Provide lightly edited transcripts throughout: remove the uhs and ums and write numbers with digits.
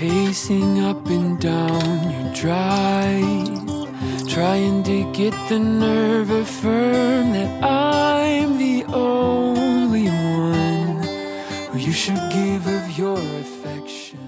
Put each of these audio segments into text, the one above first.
pacing up and down your drive, trying to get the nerve affirmed that I'm the only one who you should give of your affection.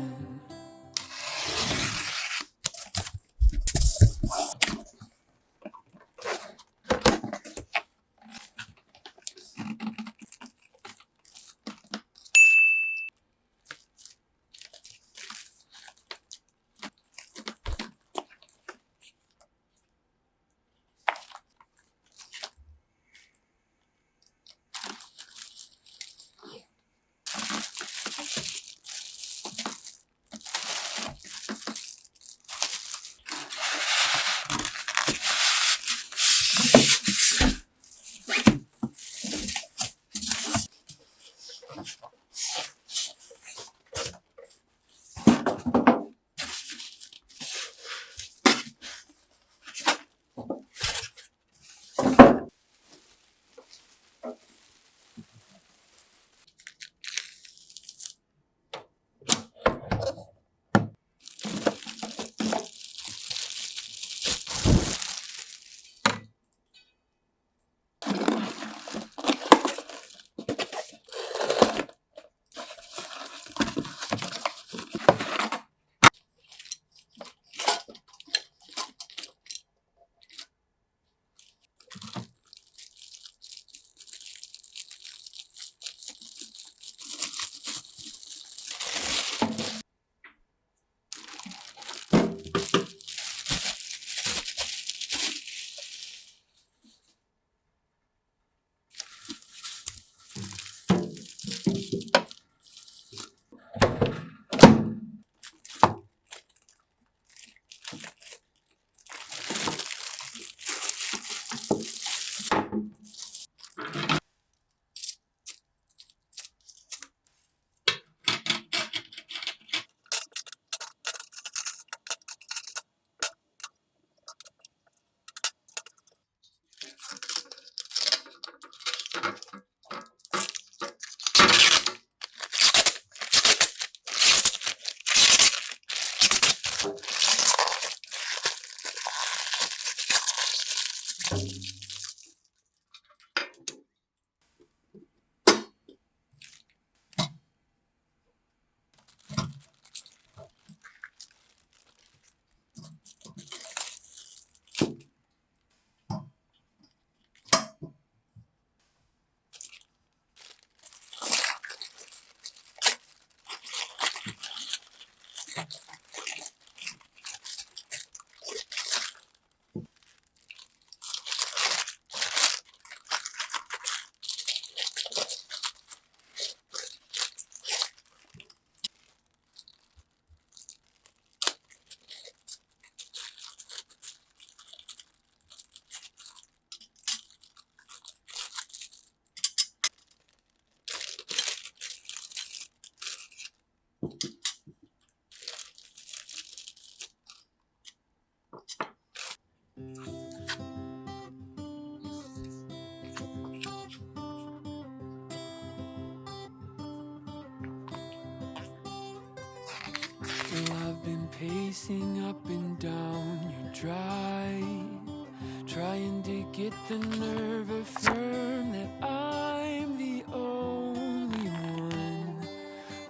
Well, I've been pacing up and down your drive, trying to get the nerve affirmed that I'm the only one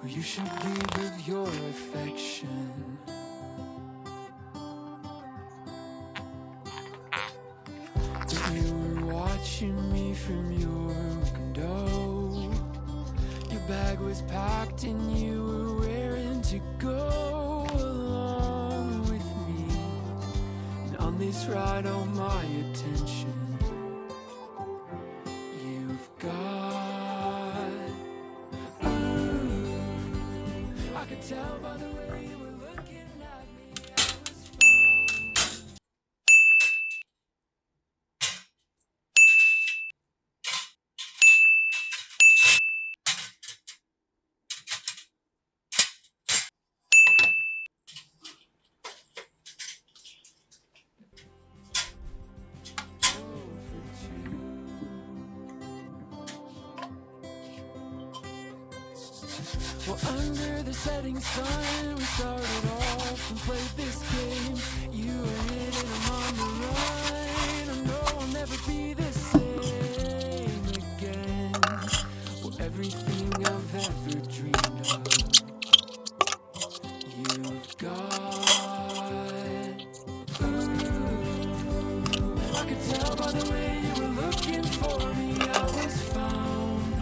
who you should give of your affection. But you were watching me from your window. Your bag was packed and you were raring to go along with me. And on this ride, all my attention you've got. Ooh, I could tell by the way you were looking at me, I was falling. Well, under the setting sun, we started off and played this game. You were hidden, I'm on the run. I know I'll never be the same again. Well, everything I've ever dreamed of, you've got. Ooh, I could tell by the way you were looking for me, I was found.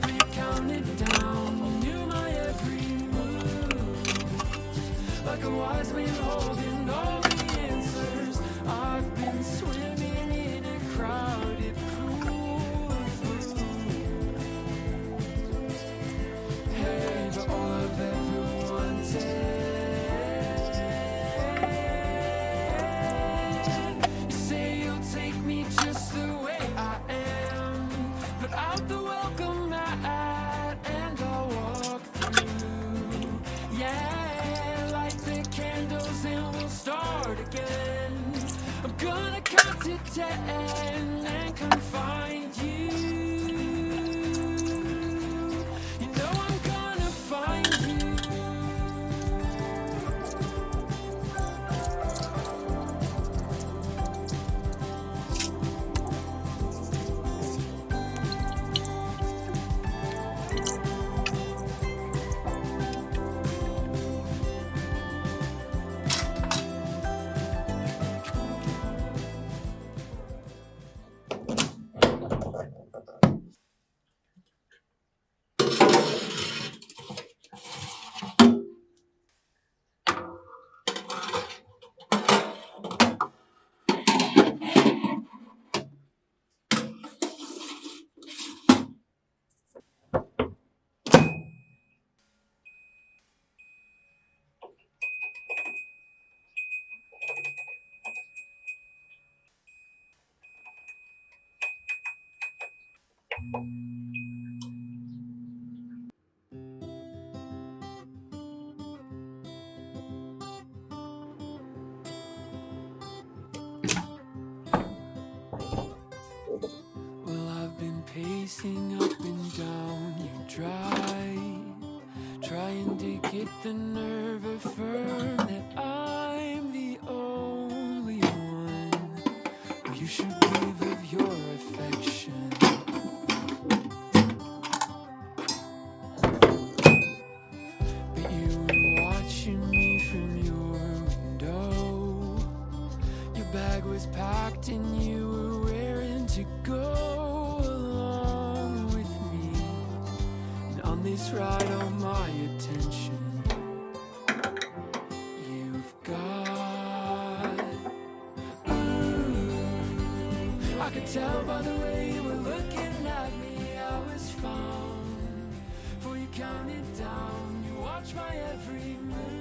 You counted down, you knew my every move. Like a wise man holding all the answers. I've been swimming in a crowded pool. Hey, but all I've ever wanted. You say you'll take me just the way I am. Put out the welcome mat and I'll walk through. Yeah, light the candles and we'll start again. I'm gonna count to 10 and come find you. You know I'm gonna find you. Well, I've been pacing up and down your drive, trying to get the nerve affirmed that I'm the only one who you should give of your affection. But you were watching me from your window. Your bag was packed and you were raring to go along with me. And on this ride, all my attention you've got. Ooh, I could tell by the way you were looking at me, I was found. For you counted down, you watched my every move.